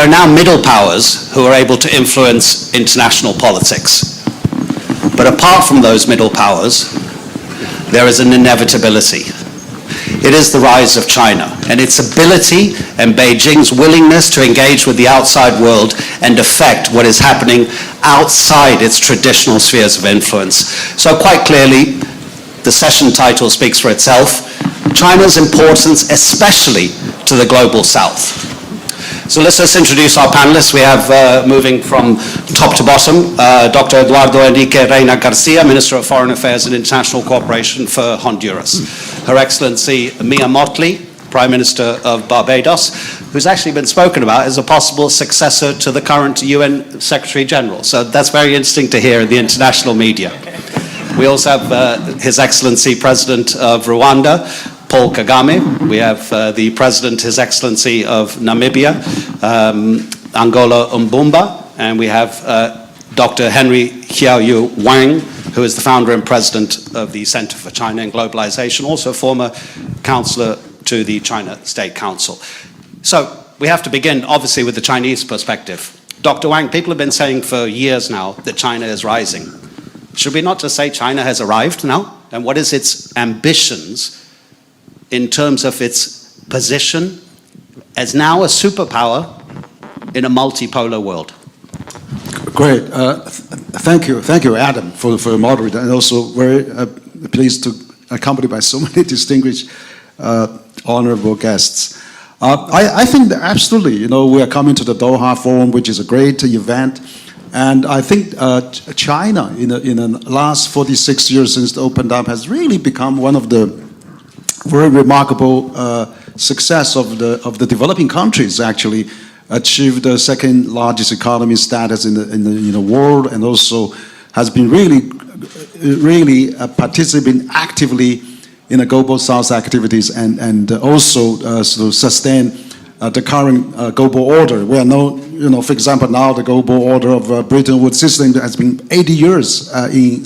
there are now middle powers who are able to influence international politics. But apart from those middle powers, there is an inevitability. It is the rise of China and its ability and Beijing's willingness to engage with the outside world and affect what is happening outside its traditional spheres of influence. So quite clearly, the session title speaks for itself, China's importance especially to the global south. So let's just introduce our panelists. We have, moving from top to bottom, Dr. Eduardo Enrique Reina Garcia, Minister of Foreign Affairs and International Cooperation for Honduras. Her Excellency Mia Mottley, Prime Minister of Barbados, who's actually been spoken about as a possible successor to the current UN Secretary General. So that's very interesting to hear in the international media. We also have His Excellency President of Rwanda, Paul Kagame. We have the President, His Excellency of Namibia, Angola Mbumba, and we have Dr. Henry Xiaoyu Wang, who is the founder and president of the Center for China and Globalization, also former counselor to the China State Council. So we have to begin, obviously, with the Chinese perspective. Dr. Wang, people have been saying for years now that China is rising. Should we not just say China has arrived now? And what is its ambitions in terms of its position as now a superpower in a multipolar world? Great. Thank you, Adam, for the moderator, and also very pleased to accompanied by so many distinguished, honorable guests. I think that absolutely, we are coming to the Doha Forum, which is a great event, and I think China, in the last 46 years since it opened up, has really become one of the very remarkable success of the developing countries. Actually achieved the second largest economy status in the world, and also has been really participating actively in the global South activities, and also to sustain the current global order. We are for example, now the global order of Bretton Woods system has been 80 years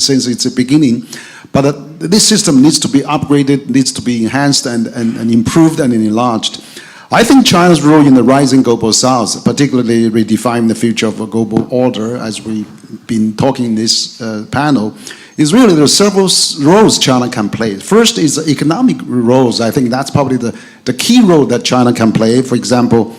since its beginning, but this system needs to be upgraded, needs to be enhanced and improved and enlarged. I think China's role in the rising global south, particularly redefining the future of a global order, as we've been talking in this panel, is really there are several roles China can play. First is economic roles. I think that's probably the key role that China can play. For example,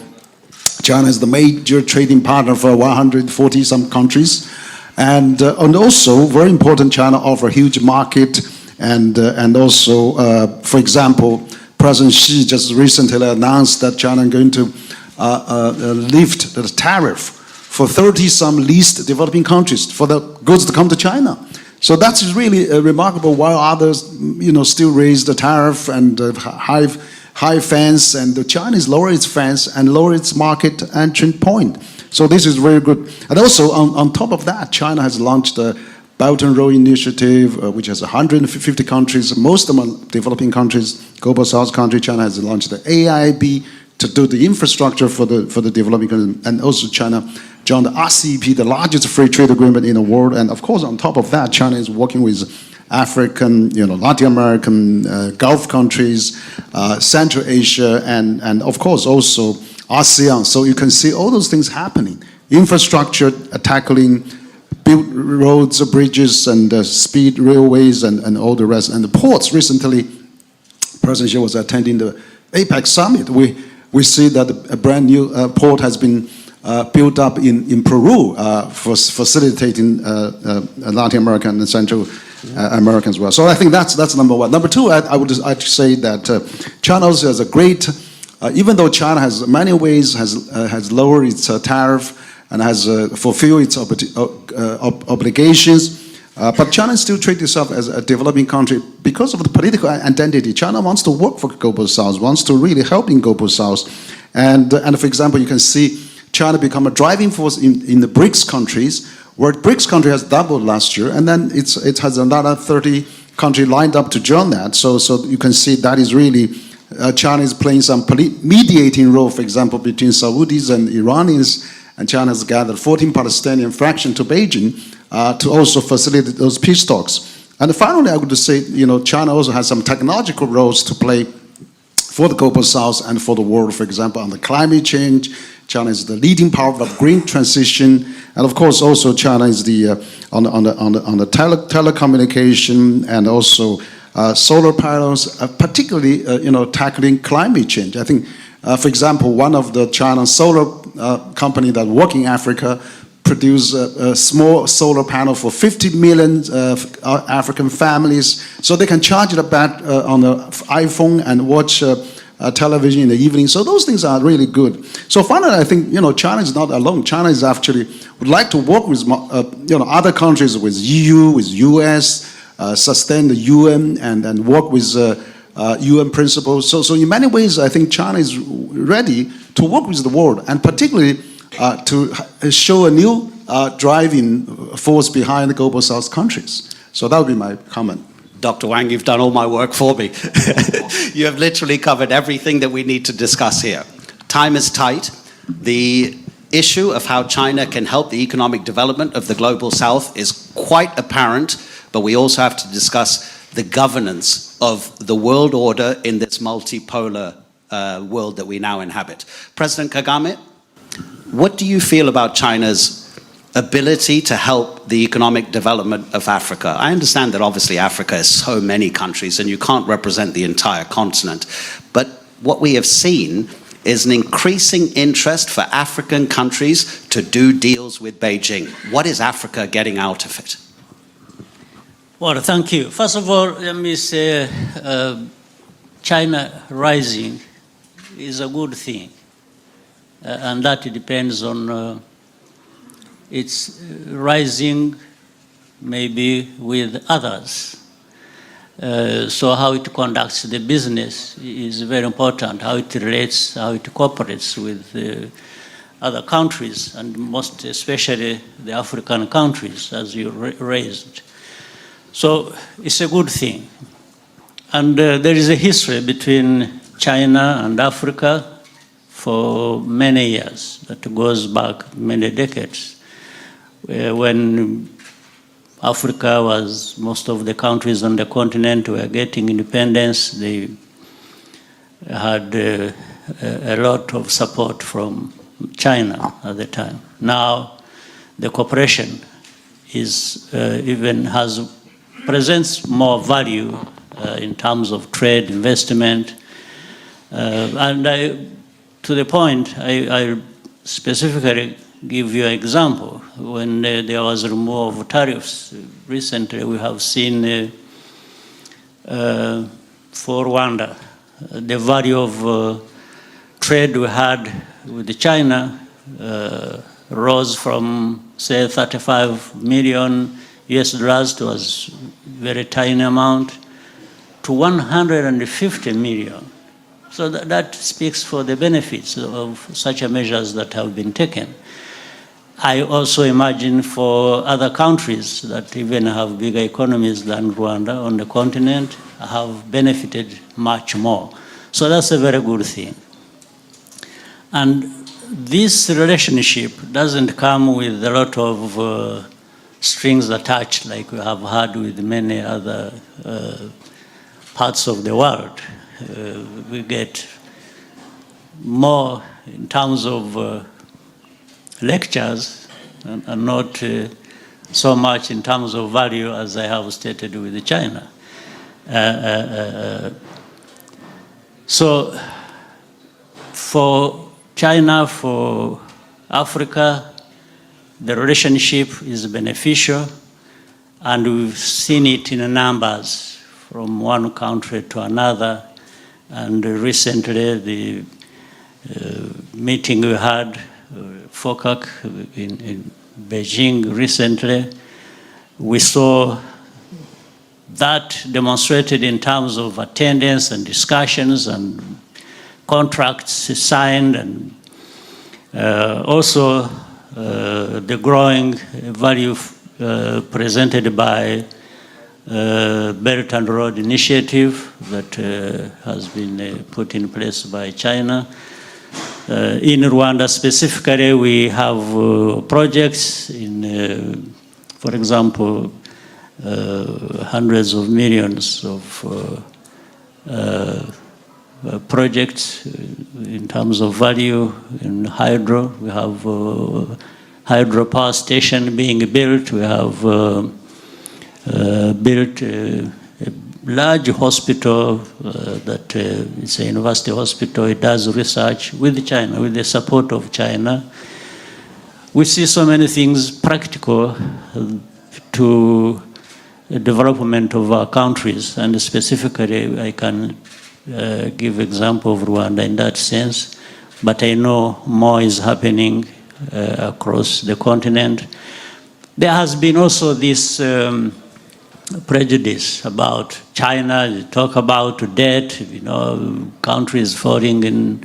China is the major trading partner for 140 some countries, and also very important, China offers a huge market, and also for example, President Xi just recently announced that China is going to lift the tariff for 30-some least developing countries for the goods to come to China. So that's really remarkable, while others, still raise the tariff and high fence, and China is lower its fence and lower its market entry point. So this is very good. And also on top of that, China has launched the Belt and Road Initiative, which has 150 countries, most of them are developing countries, global south country. China has launched the AIIB to do the infrastructure for the developing countries, and also China joined the RCEP, the largest free trade agreement in the world. And of course, on top of that, China is working with African, Latin American, Gulf countries, Central Asia, and of course also ASEAN. So you can see all those things happening. Infrastructure, tackling, build roads, bridges, and speed railways, and all the rest. And the ports, recently, President Xi was attending the APEC summit. We see that a brand new port has been built up in Peru for facilitating Latin American and Central American as well. So I think that's number one. Number two, I would say that China also has a great, even though China has in many ways has lowered its tariff and has fulfilled its obligations, but China still treats itself as a developing country because of the political identity. China wants to work for Global South, wants to really help in Global South. And for example, you can see China become a driving force in the BRICS countries, where BRICS country has doubled last year, and then it has another 30 countries lined up to join that. So you can see that is really, China is playing some mediating role, for example, between Saudis and Iranians, and China has gathered 14 Palestinian fractions to Beijing to also facilitate those peace talks. And finally, I would say, China also has some technological roles to play for the Global South and for the world, for example, on the climate change, China is the leading power of green transition, and of course also China is the on the telecommunication and also solar panels, particularly tackling climate change. I think, for example, one of the China solar company that work in Africa produce a small solar panel for 50 million African families, so they can charge it back on the iPhone and watch television in the evening. So those things are really good. So finally, I think China is not alone. China is actually would like to work with other countries, with EU, with US, sustain the UN and work with UN principles. So in many ways, I think China is ready to work with the world, and particularly to show a new driving force behind the global South countries. So that would be my comment. Dr. Wang, you've done all my work for me. You have literally covered everything that we need to discuss here. Time is tight. The issue of how China can help the economic development of the global South is quite apparent, but we also have to discuss the governance of the world order in this multipolar world that we now inhabit. President Kagame, what do you feel about China's ability to help the economic development of Africa? I understand that obviously Africa is so many countries and you can't represent the entire continent, but what we have seen is an increasing interest for African countries to do deals with Beijing. What is Africa getting out of it? Well, thank you. First of all, let me say China rising is a good thing, and that depends on its rising maybe with others. So how it conducts the business is very important, how it relates, how it cooperates with other countries, and most especially the African countries, as you raised. So it's a good thing. And there is a history between China and Africa for many years that goes back many decades. When Africa was, most of the countries on the continent were getting independence, they had a lot of support from China at the time. Now the cooperation is presents more value in terms of trade, investment, and to the point, I specifically give you an example. When there was removal of tariffs recently, we have seen for Rwanda, the value of trade we had with China rose from, say, 35 million US dollars to a very tiny amount to 150 million. So that speaks for the benefits of such measures that have been taken. I also imagine for other countries that even have bigger economies than Rwanda on the continent have benefited much more. So that's a very good thing. And this relationship doesn't come with a lot of strings attached like we have had with many other parts of the world. We get more in terms of lectures and not so much in terms of value as I have stated with China. So for China, for Africa, the relationship is beneficial, and we've seen it in numbers from one country to another. And recently, the meeting we had, FOCAC in Beijing recently, we saw that demonstrated in terms of attendance and discussions and contracts signed, and also the growing value presented by Belt and Road Initiative that has been put in place by China. In Rwanda specifically, we have projects in, for example, hundreds of millions of projects in terms of value in hydro. We have hydro power station being built. We have built a large hospital that it's a university hospital. It does research with China, with the support of China. We see so many things practical to the development of our countries, and specifically I can give example of Rwanda in that sense, but I know more is happening across the continent. There has been also this prejudice about China. You talk about debt, countries falling in.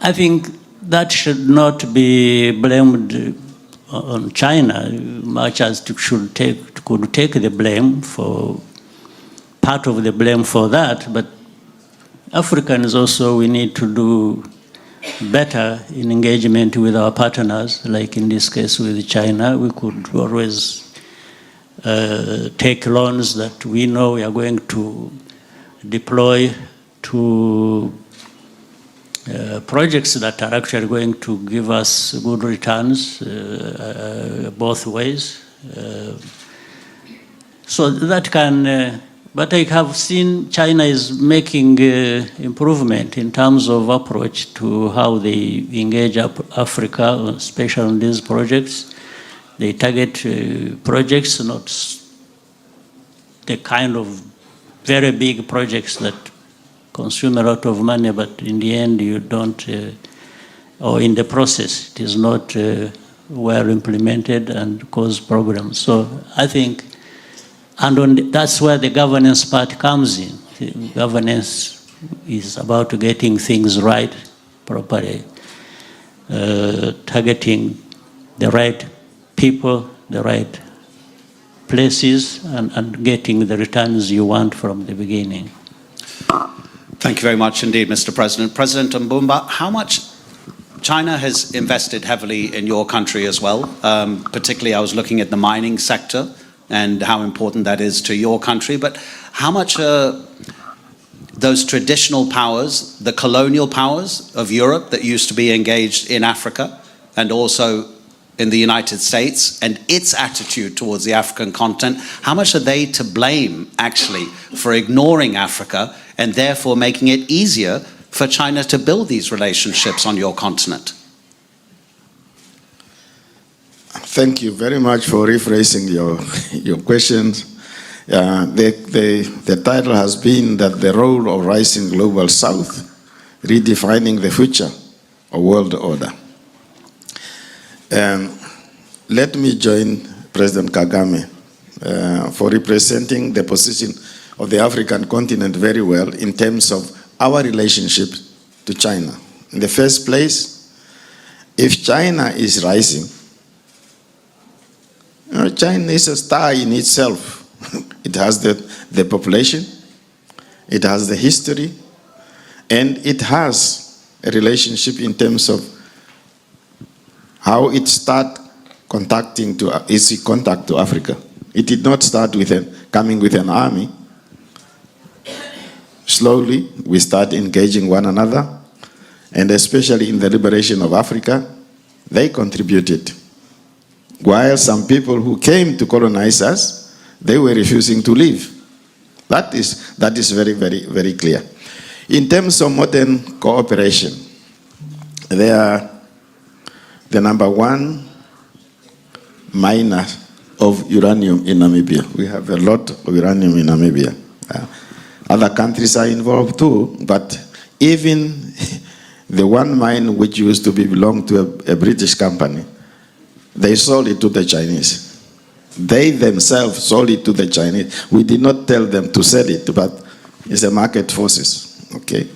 I think that should not be blamed on China, much as it could take the blame for part of the blame for that. But Africans also, we need to do better in engagement with our partners, like in this case with China. We could always take loans that we know we are going to deploy to projects that are actually going to give us good returns both ways. So that can, but I have seen China is making improvement in terms of approach to how they engage Africa, especially on these projects. They target projects, not the kind of very big projects that consume a lot of money, but in the end you don't, or in the process, it is not well implemented and cause problems. So I think, and that's where the governance part comes in. The governance is about getting things right, properly, targeting the right people, the right places, and getting the returns you want from the beginning. Thank you very much indeed, Mr. President. President Mbumba, how much China has invested heavily in your country as well? Particularly, I was looking at the mining sector and how important that is to your country. But how much those traditional powers, the colonial powers of Europe that used to be engaged in Africa and also in the United States and its attitude towards the African continent, how much are they to blame actually for ignoring Africa and therefore making it easier for China to build these relationships on your continent? Thank you very much for rephrasing your questions. The title has been that the role of rising global south, redefining the future of world order. Let me join President Kagame for representing the position of the African continent very well in terms of our relationship to China. In the first place, if China is rising, China is a star in itself. It has the population, it has the history, and it has a relationship in terms of how it started contacting its contact to Africa. It did not start with coming with an army. Slowly, we start engaging one another, and especially in the liberation of Africa, they contributed. While some people who came to colonize us, they were refusing to leave. That is very, very, very clear. In terms of modern cooperation, they are the #1 miner of uranium in Namibia. We have a lot of uranium in Namibia. Other countries are involved too, but even the one mine which used to belong to a British company, they sold it to the Chinese. They themselves sold it to the Chinese. We did not tell them to sell it, but it's a market forces, okay?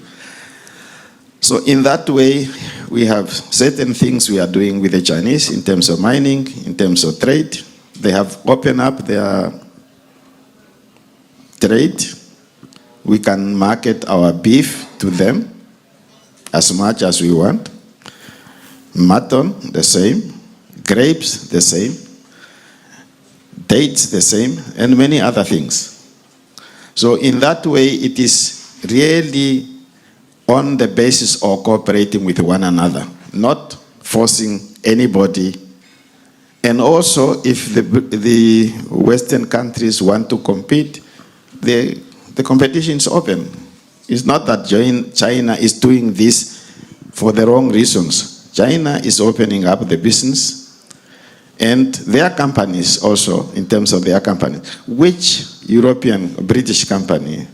So in that way, we have certain things we are doing with the Chinese in terms of mining, in terms of trade. They have opened up their trade. We can market our beef to them as much as we want. Mutton, the same. Grapes, the same. Dates, the same. And many other things. So in that way, it is really on the basis of cooperating with one another, not forcing anybody. And also, if the Western countries want to compete, the competition is open. It's not that China is doing this for the wrong reasons. China is opening up the business, and their companies also, in terms of their companies, which European, British company,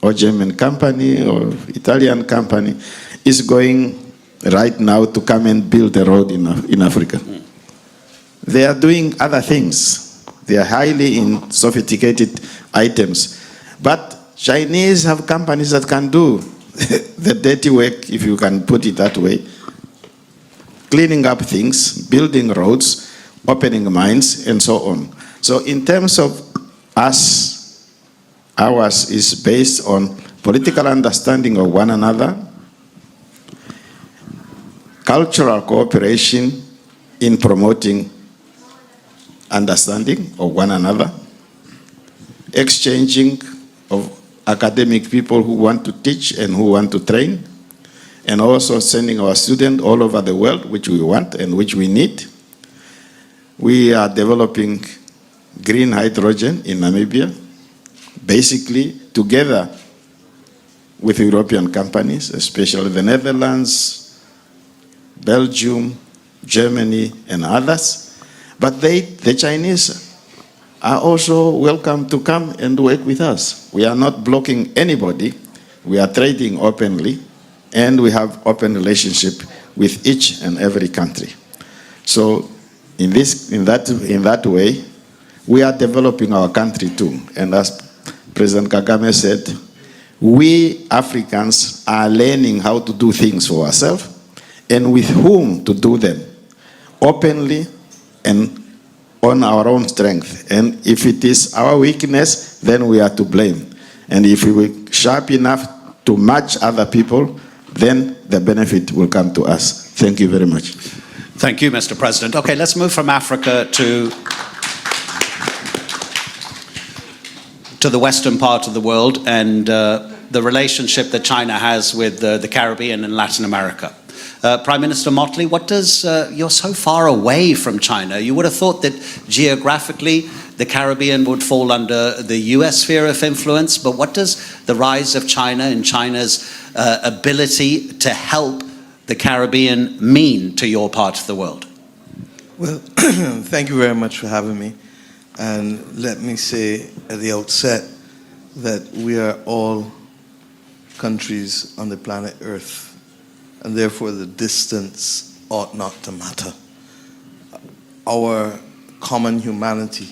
or German company, or Italian company, is going right now to come and build a road in Africa. They are doing other things. They are highly sophisticated items. But Chinese have companies that can do the dirty work, if you can put it that way, cleaning up things, building roads, opening mines, and so on. So in terms of us, ours is based on political understanding of one another, cultural cooperation in promoting understanding of one another, exchanging of academic people who want to teach and who want to train, and also sending our students all over the world, which we want and which we need. We are developing green hydrogen in Namibia, basically together with European companies, especially the Netherlands, Belgium, Germany, and others. But the Chinese are also welcome to come and work with us. We are not blocking anybody. We are trading openly, and we have open relationship with each and every country. So in that way, we are developing our country too. And as President Kagame said, we Africans are learning how to do things for ourselves and with whom to do them, openly and on our own strength. And if it is our weakness, then we are to blame. And if we were sharp enough to match other people, then the benefit will come to us. Thank you very much. Thank you, Mr. President. Okay, let's move from Africa to the western part of the world and the relationship that China has with the Caribbean and Latin America. Prime Minister Motley, what does, you're so far away from China, you would have thought that geographically the Caribbean would fall under the US sphere of influence, but what does the rise of China and China's ability to help the Caribbean mean to your part of the world? Well, thank you very much for having me. And let me say at the outset that we are all countries on the planet Earth, and therefore the distance ought not to matter. Our common humanity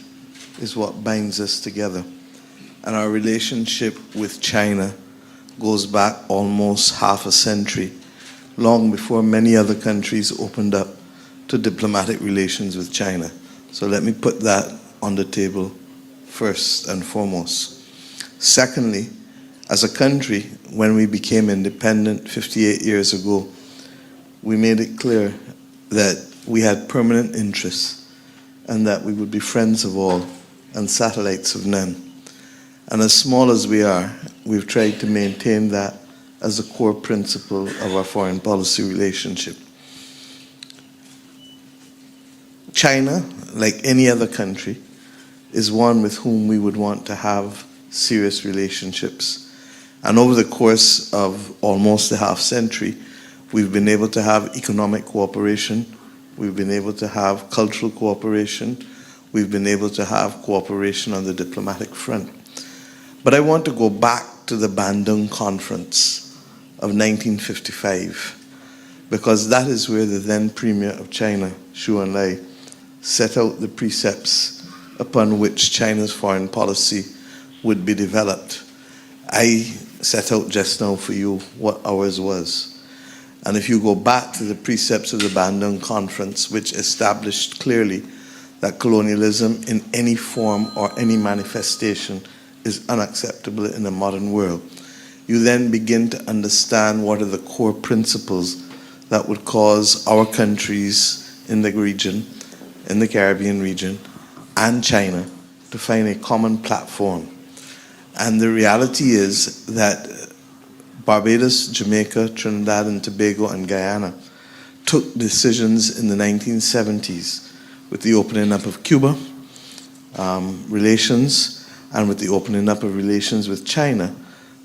is what binds us together. And our relationship with China goes back almost half a century, long before many other countries opened up to diplomatic relations with China. So let me put that on the table first and foremost. Secondly, as a country, when we became independent 58 years ago, we made it clear that we had permanent interests and that we would be friends of all and satellites of none. And as small as we are, we've tried to maintain that as a core principle of our foreign policy relationship. China, like any other country, is one with whom we would want to have serious relationships. And over the course of almost a half century, we've been able to have economic cooperation, we've been able to have cultural cooperation, we've been able to have cooperation on the diplomatic front. But I want to go back to the Bandung Conference of 1955, because that is where the then Premier of China, Xu Enlai, set out the precepts upon which China's foreign policy would be developed. I set out just now for you what ours was. And if you go back to the precepts of the Bandung Conference, which established clearly that colonialism in any form or any manifestation is unacceptable in the modern world, you then begin to understand what are the core principles that would cause our countries in the region, in the Caribbean region, and China to find a common platform. And the reality is that Barbados, Jamaica, Trinidad and Tobago, and Guyana took decisions in the 1970s with the opening up of Cuba relations and with the opening up of relations with China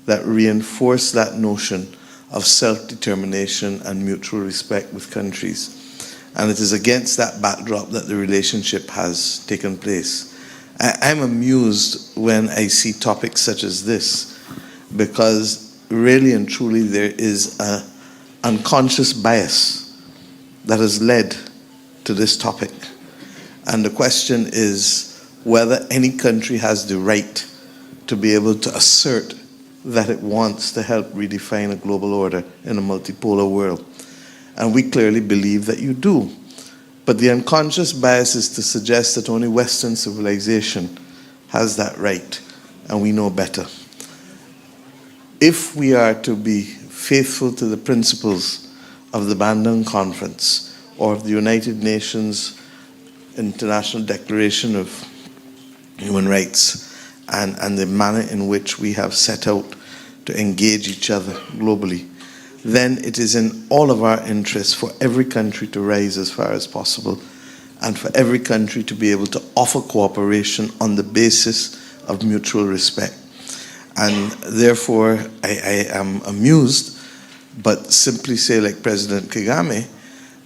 that reinforced that notion of self-determination and mutual respect with countries. And it is against that backdrop that the relationship has taken place. I'm amused when I see topics such as this, because really and truly there is an unconscious bias that has led to this topic. And the question is whether any country has the right to be able to assert that it wants to help redefine a global order in a multipolar world. And we clearly believe that you do. But the unconscious bias is to suggest that only Western civilization has that right, and we know better. If we are to be faithful to the principles of the Bandung Conference or of the United Nations International Declaration of Human Rights and the manner in which we have set out to engage each other globally, then it is in all of our interests for every country to rise as far as possible and for every country to be able to offer cooperation on the basis of mutual respect. And therefore, I am amused, but simply say, like President Kagame,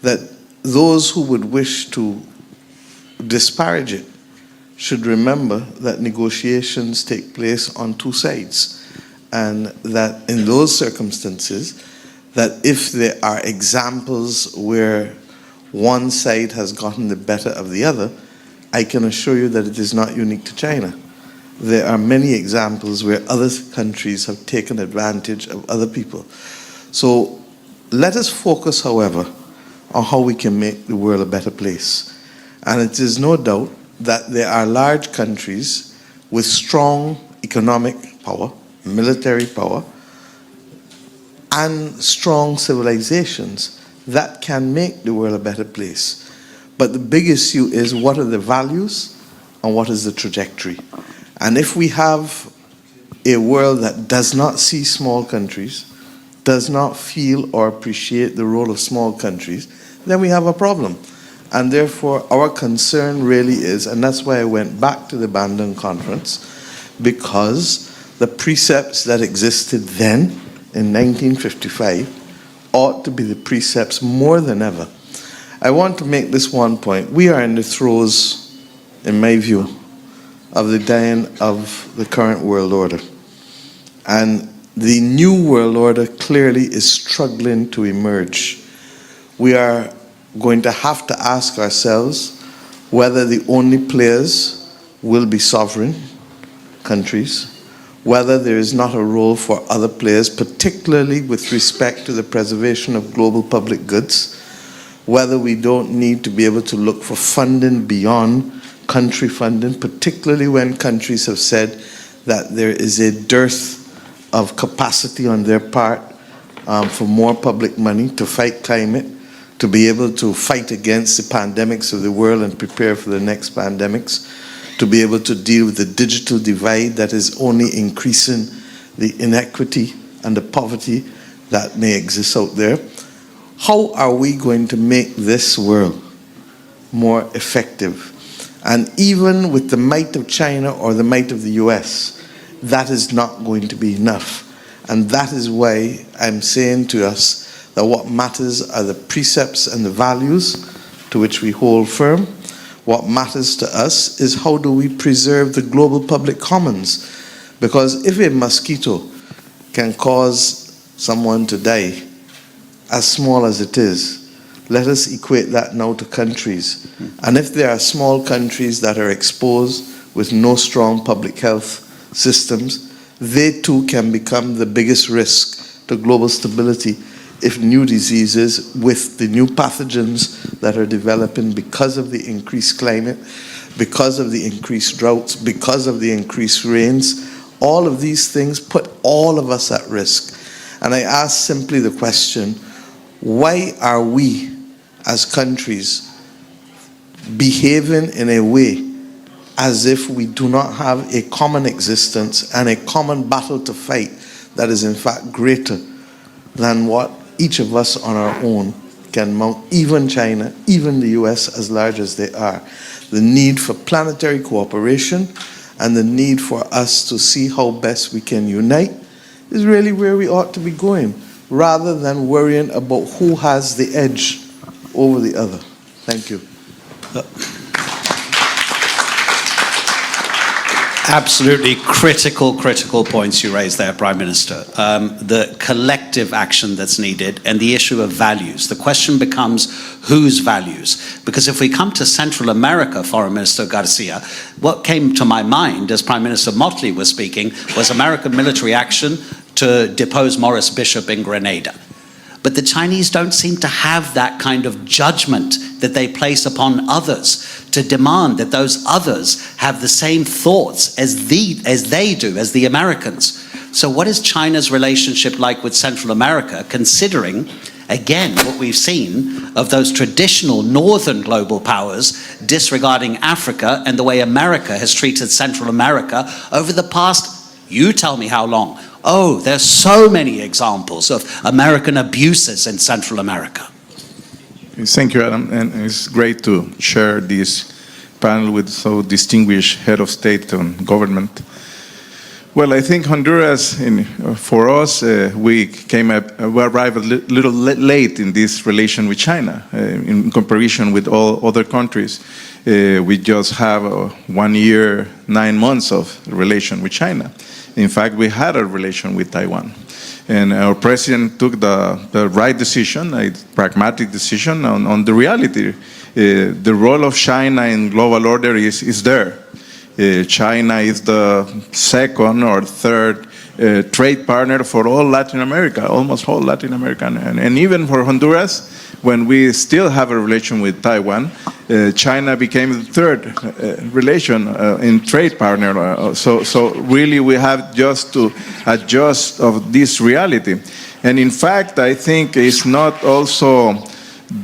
that those who would wish to disparage it should remember that negotiations take place on two sides, and that in those circumstances, that if there are examples where one side has gotten the better of the other, I can assure you that it is not unique to China. There are many examples where other countries have taken advantage of other people. So let us focus, however, on how we can make the world a better place. And it is no doubt that there are large countries with strong economic power, military power, and strong civilizations that can make the world a better place. But the big issue is, what are the values and what is the trajectory? And if we have a world that does not see small countries, does not feel or appreciate the role of small countries, then we have a problem. And therefore, our concern really is, and that's why I went back to the Bandung Conference, because the precepts that existed then, in 1955, ought to be the precepts more than ever. I want to make this one point. We are in the throes, in my view, of the dying of the current world order. And the new world order clearly is struggling to emerge. We are going to have to ask ourselves whether the only players will be sovereign countries, whether there is not a role for other players, particularly with respect to the preservation of global public goods, whether we don't need to be able to look for funding beyond country funding, particularly when countries have said that there is a dearth of capacity on their part for more public money to fight climate, to be able to fight against the pandemics of the world and prepare for the next pandemics, to be able to deal with the digital divide that is only increasing the inequity and the poverty that may exist out there. How are we going to make this world more effective? And even with the might of China or the might of the US, that is not going to be enough. And that is why I'm saying to us that what matters are the precepts and the values to which we hold firm. What matters to us is how do we preserve the global public commons? Because if a mosquito can cause someone to die, as small as it is, let us equate that now to countries. And if there are small countries that are exposed with no strong public health systems, they too can become the biggest risk to global stability if new diseases with the new pathogens that are developing because of the increased climate, because of the increased droughts, because of the increased rains, all of these things put all of us at risk. And I ask simply the question, why are we as countries behaving in a way as if we do not have a common existence and a common battle to fight that is in fact greater than what each of us on our own can mount, even China, even the US, as large as they are. The need for planetary cooperation and the need for us to see how best we can unite is really where we ought to be going, rather than worrying about who has the edge over the other. Thank you. Absolutely critical points you raised there, Prime Minister. The collective action that's needed and the issue of values. The question becomes whose values? Because if we come to Central America, Foreign Minister Garcia, what came to my mind as Prime Minister Motley was speaking was American military action to depose Morris Bishop in Grenada. But the Chinese don't seem to have that kind of judgment that they place upon others, to demand that those others have the same thoughts as they do, as the Americans. So what is China's relationship like with Central America, considering, again, what we've seen of those traditional northern global powers disregarding Africa and the way America has treated Central America over the past, you tell me how long? Oh, there's so many examples of American abuses in Central America. Thank you, Adam, and it's great to share this panel with so distinguished head of state and government. Well, I think Honduras, for us, we arrived a little late in this relation with China in comparison with all other countries. We just have 1 year, 9 months of relation with China. In fact, we had a relation with Taiwan. And our president took the right decision, a pragmatic decision on the reality. The role of China in global order is there. China is the second or third trade partner for all Latin America, almost all Latin America. And even for Honduras, when we still have a relation with Taiwan, China became the third relation in trade partner. So really we have just to adjust of this reality. And in fact, I think it's not also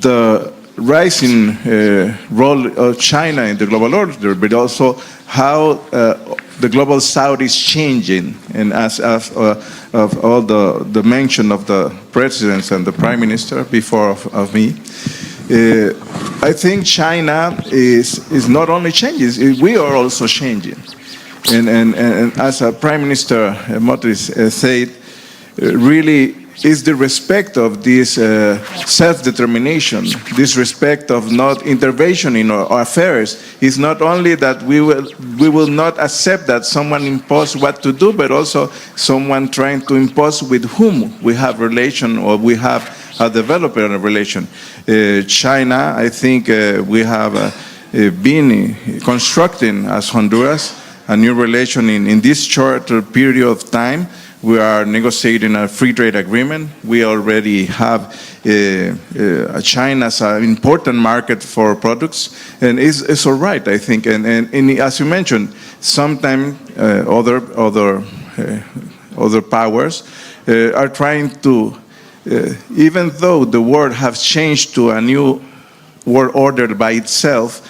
the rising role of China in the global order, but also how the global south is changing. And as of all the mention of the presidents and the prime minister before of me, I think China is not only changing, we are also changing. And as Prime Minister Motley said, really is the respect of this self-determination, this respect of not intervention in our affairs. It's not only that we will not accept that someone impose what to do, but also someone trying to impose with whom we have relation or we have developed a relation. China, I think we have been constructing as Honduras a new relation in this short period of time. We are negotiating a free trade agreement. We already have China as an important market for products, and it's all right, I think. And as you mentioned, sometimes other powers are trying to, even though the world has changed to a new world order by itself,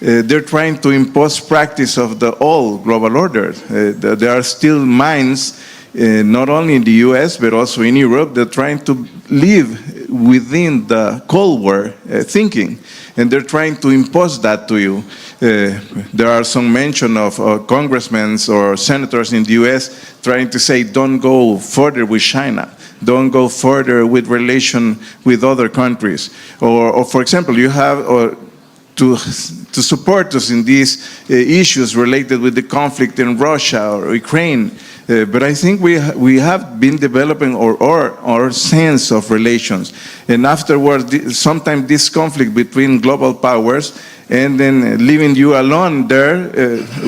they're trying to impose practice of the old global order. There are still minds, not only in the US, but also in Europe, they're trying to live within the Cold War thinking, and they're trying to impose that to you. There are some mention of congressmen or senators in the US trying to say, don't go further with China. Don't go further with relation with other countries. Or for example, you have to support us in these issues related with the conflict in Russia or Ukraine. But I think we have been developing our sense of relations. And afterwards, sometimes this conflict between global powers and then leaving you alone there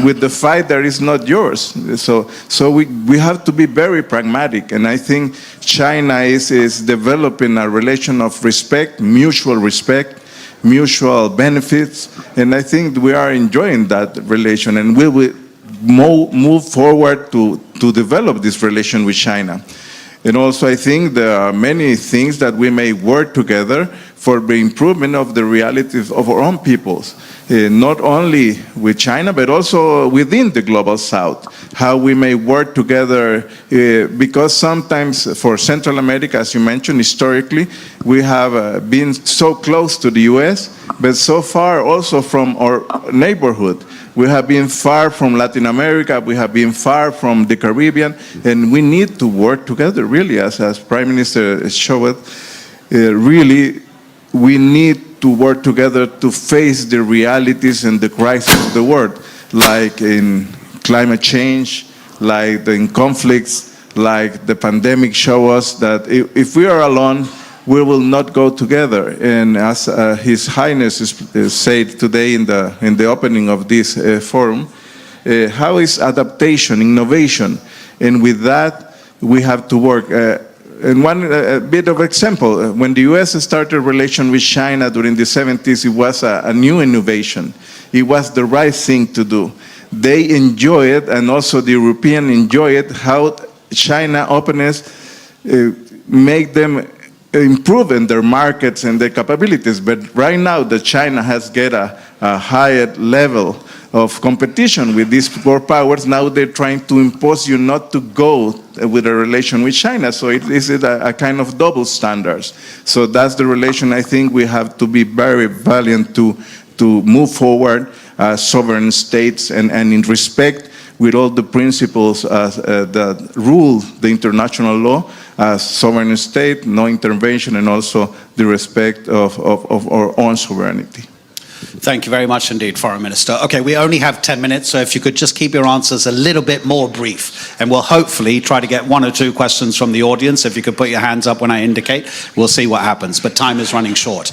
with the fight that is not yours. So we have to be very pragmatic. And I think China is developing a relation of respect, mutual benefits. And I think we are enjoying that relation, and we will move forward to develop this relation with China. And also I think there are many things that we may work together for the improvement of the realities of our own peoples, not only with China, but also within the global South, how we may work together, because sometimes for Central America, as you mentioned, historically, we have been so close to the US, but so far also from our neighborhood. We have been far from Latin America, we have been far from the Caribbean, and we need to work together, really, as Prime Minister showed, really, we need to work together to face the realities and the crises of the world, like in climate change, like in conflicts, like the pandemic show us that if we are alone, we will not go together. And as His Highness said today in the opening of this forum, how is adaptation, innovation? And with that, we have to work. And one bit of example, when the US started relation with China during the 70s, it was a new innovation. It was the right thing to do. They enjoy it, and also the European enjoy it, how China openness make them improve in their markets and their capabilities. But right now that China has get a higher level of competition with these world powers, now they're trying to impose you not to go with a relation with China. So it is a kind of double standards. So that's the relation I think we have to be very valiant to move forward, sovereign states, and in respect with all the principles that rule the international law, sovereign state, no intervention, and also the respect of our own sovereignty. Thank you very much indeed, Foreign Minister. Okay, we only have 10 minutes, so if you could just keep your answers a little bit more brief, and we'll hopefully try to get 1 or 2 questions from the audience. If you could put your hands up when I indicate, we'll see what happens, but time is running short.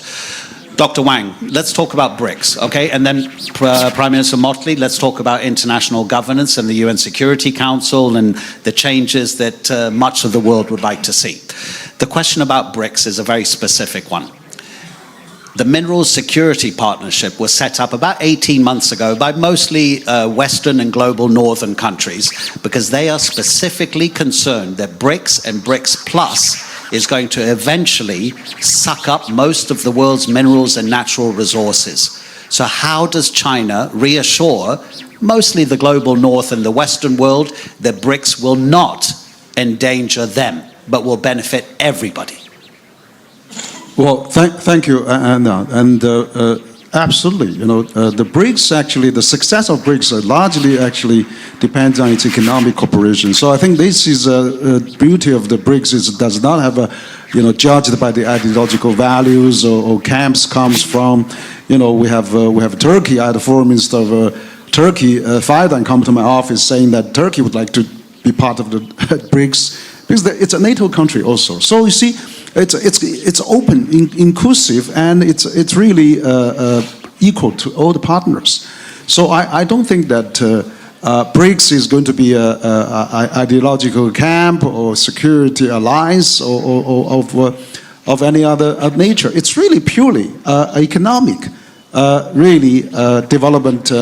Dr. Wang, let's talk about BRICS, okay? And then Prime Minister Motley, let's talk about international governance and the UN Security Council and the changes that much of the world would like to see. The question about BRICS is a very specific one. The Minerals Security Partnership was set up about 18 months ago by mostly Western and global northern countries because they are specifically concerned that BRICS and BRICS Plus is going to eventually suck up most of the world's minerals and natural resources. So how does China reassure mostly the global north and the Western world that BRICS will not endanger them, but will benefit everybody? Well, thank you, Anna. And absolutely, the BRICS actually, the success of BRICS largely actually depends on its economic cooperation. So I think this is a beauty of the BRICS is it does not have a, judged by the ideological values or camps comes from, we have Turkey. I had a foreign minister of Turkey, Fidan, come to my office saying that Turkey would like to be part of the BRICS because it's a NATO country also. So you see, it's open, inclusive, and it's really equal to all the partners. So I don't think that BRICS is going to be a ideological camp or security alliance or of any other nature. It's really purely economic, really development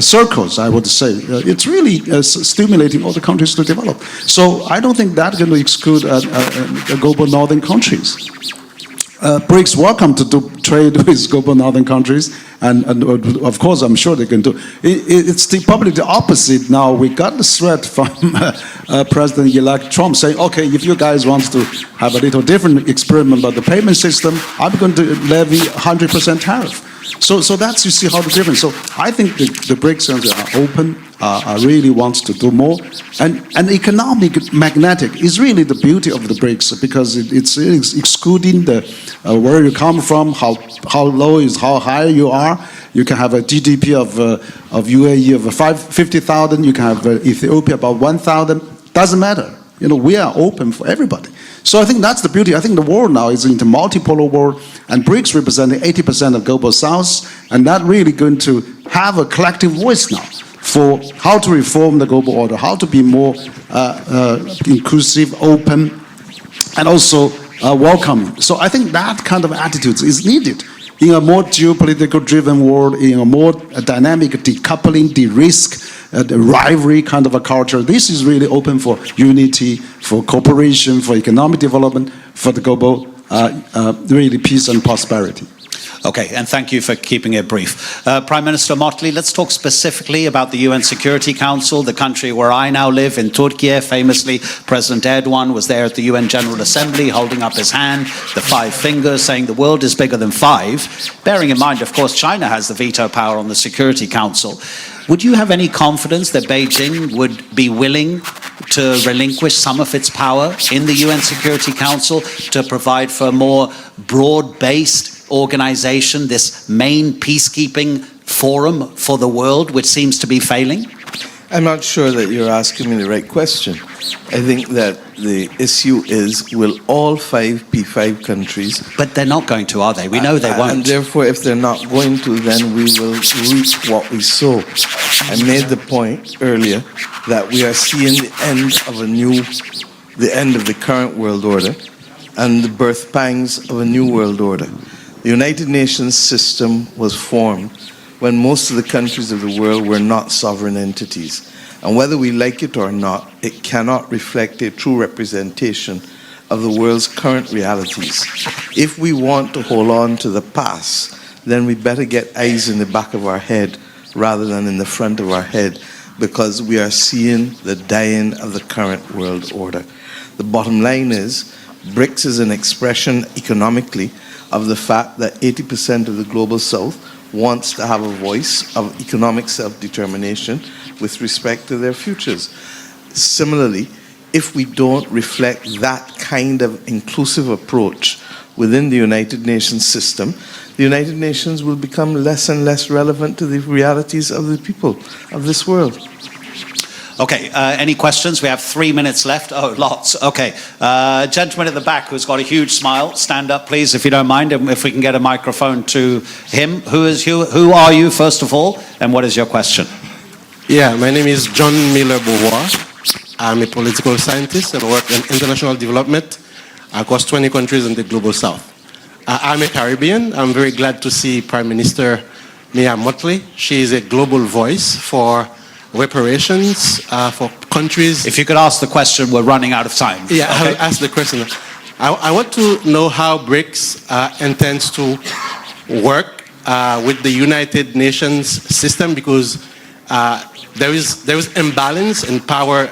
circles, I would say. It's really stimulating all the countries to develop. So I don't think that's going to exclude global northern countries. BRICS welcome to do trade with global northern countries, and of course I'm sure they can do. It's probably the opposite now. We got the threat from President-elect Trump saying, okay, if you guys want to have a little different experiment about the payment system, I'm going to levy 100% tariff. So that's, you see how the difference. So I think the BRICS are open, really wants to do more. And economic magnetic is really the beauty of the BRICS because it's excluding the where you come from, how low is how high you are. You can have a GDP of UAE of 50,000. You can have Ethiopia about 1,000. Doesn't matter. We are open for everybody. So I think that's the beauty. I think the world now is into multipolar world, and BRICS representing 80% of global South, and that really going to have a collective voice now for how to reform the global order, how to be more inclusive, open, and also welcoming. So I think that kind of attitude is needed in a more geopolitical driven world, in a more dynamic decoupling, de-risk, the rivalry kind of a culture. This is really open for unity, for cooperation, for economic development, for the global really peace and prosperity. Okay, and thank you for keeping it brief. Prime Minister Motley, let's talk specifically about the UN Security Council, the country where I now live, in Turkiye. Famously, President Erdogan was there at the UN General Assembly holding up his hand, the 5 fingers, saying the world is bigger than 5. Bearing in mind, of course, China has the veto power on the Security Council. Would you have any confidence that Beijing would be willing to relinquish some of its power in the UN Security Council to provide for a more broad-based organization, this main peacekeeping forum for the world, which seems to be failing? I'm not sure that you're asking me the right question. I think that the issue is, will all 5 P5 countries... But they're not going to, are they? We know they won't. And therefore, if they're not going to, then we will reap what we sow. I made the point earlier that we are seeing the end of the current world order and the birth pangs of a new world order. The United Nations system was formed when most of the countries of the world were not sovereign entities. And whether we like it or not, it cannot reflect a true representation of the world's current realities. If we want to hold on to the past, then we better get eyes in the back of our head rather than in the front of our head, because we are seeing the dying of the current world order. The bottom line is, BRICS is an expression economically of the fact that 80% of the global south wants to have a voice of economic self-determination with respect to their futures. Similarly, if we don't reflect that kind of inclusive approach within the United Nations system, the United Nations will become less and less relevant to the realities of the people of this world. Okay, any questions? We have 3 minutes left. Oh, lots. Okay. Gentleman at the back who's got a huge smile, stand up, please, if you don't mind, and if we can get a microphone to him. Who are you, first of all, and what is your question? Yeah, my name is John Miller-Beauvoir. I'm a political scientist and work in international development across 20 countries in the global south. I'm a Caribbean. I'm very glad to see Prime Minister Mia Motley. She is a global voice for reparations for countries. If you could ask the question, we're running out of time. Yeah, okay. I'll ask the question. I want to know how BRICS intends to work with the United Nations system, because there is imbalance in power.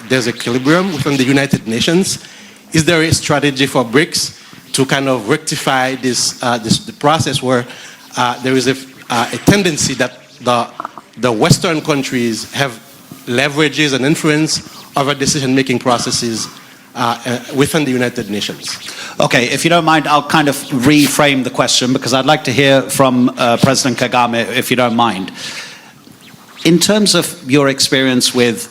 There's equilibrium within the United Nations. Is there a strategy for BRICS to kind of rectify the process where there is a tendency that the Western countries have leverages and influence over decision-making processes within the United Nations? Okay, if you don't mind, I'll kind of reframe the question, because I'd like to hear from President Kagame, if you don't mind. In terms of your experience with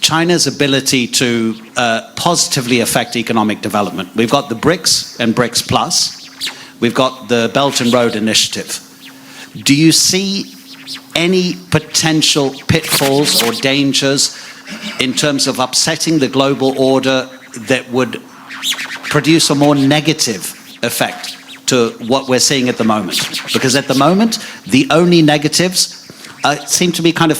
China's ability to positively affect economic development, we've got the BRICS and BRICS Plus, we've got the Belt and Road Initiative. Do you see any potential pitfalls or dangers in terms of upsetting the global order that would produce a more negative effect to what we're seeing at the moment? Because at the moment, the only negatives seem to be kind of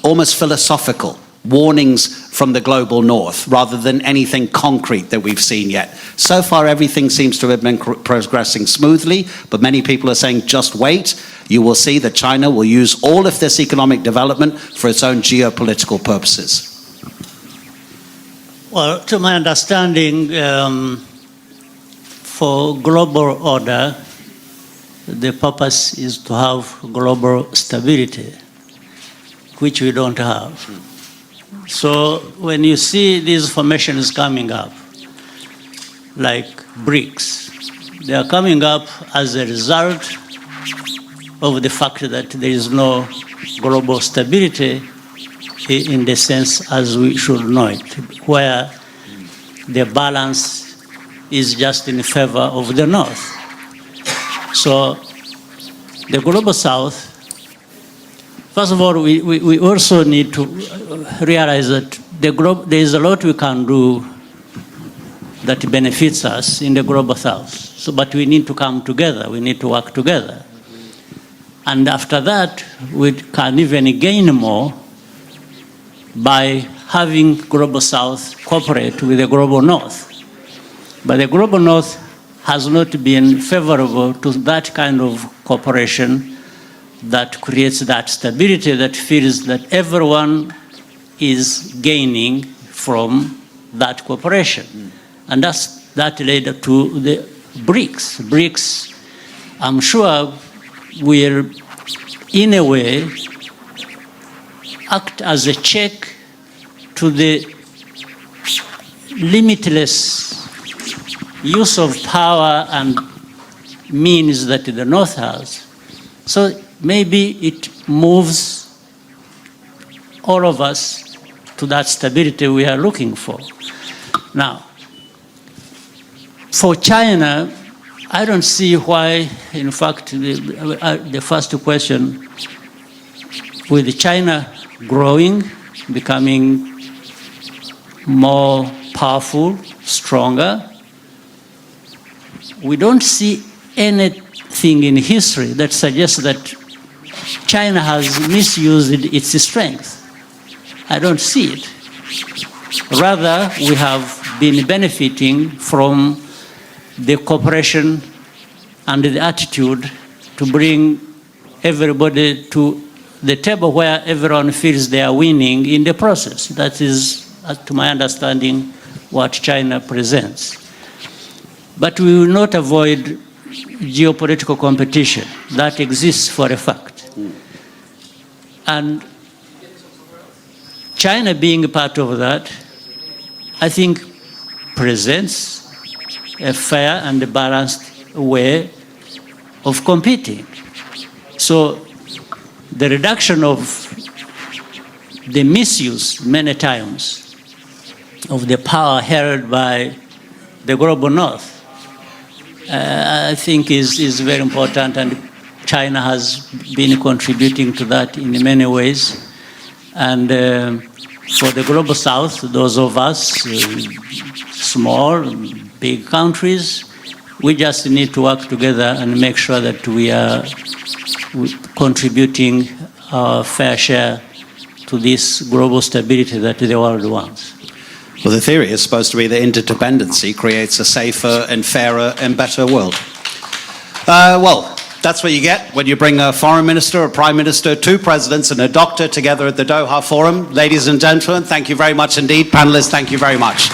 almost philosophical warnings from the global north rather than anything concrete that we've seen yet. So far, everything seems to have been progressing smoothly, but many people are saying, just wait. You will see that China will use all of this economic development for its own geopolitical purposes. Well, to my understanding, for global order, the purpose is to have global stability, which we don't have. So when you see these formations coming up, like BRICS, they are coming up as a result of the fact that there is no global stability in the sense as we should know it, where the balance is just in favor of the North. So the global South, first of all, we also need to realize that there is a lot we can do that benefits us in the global South. So, but we need to come together. We need to work together. And after that, we can even gain more by having Global South cooperate with the Global North. But the Global North has not been favorable to that kind of cooperation that creates that stability, that feels that everyone is gaining from that cooperation. And that led to the BRICS. BRICS, I'm sure, will, in a way, act as a check to the limitless use of power and means that the North has. So maybe it moves all of us to that stability we are looking for. Now, for China, I don't see why, in fact, the first question, with China growing, becoming more powerful, stronger, we don't see anything in history that suggests that China has misused its strength. I don't see it. Rather, we have been benefiting from the cooperation and the attitude to bring everybody to the table where everyone feels they are winning in the process. That is, to my understanding, what China presents. But we will not avoid geopolitical competition. That exists for a fact. And China being a part of that, I think, presents a fair and a balanced way of competing. So the reduction of the misuse many times of the power held by the global North, I think is very important, and China has been contributing to that in many ways. And for the global South, those of us, small, big countries, we just need to work together and make sure that we are contributing our fair share to this global stability that the world wants. Well, the theory is supposed to be that interdependency creates a safer and fairer and better world. Well, that's what you get when you bring a foreign minister, a prime minister, two presidents and a doctor together at the Doha Forum. Ladies and gentlemen, thank you very much indeed. Panelists, thank you very much.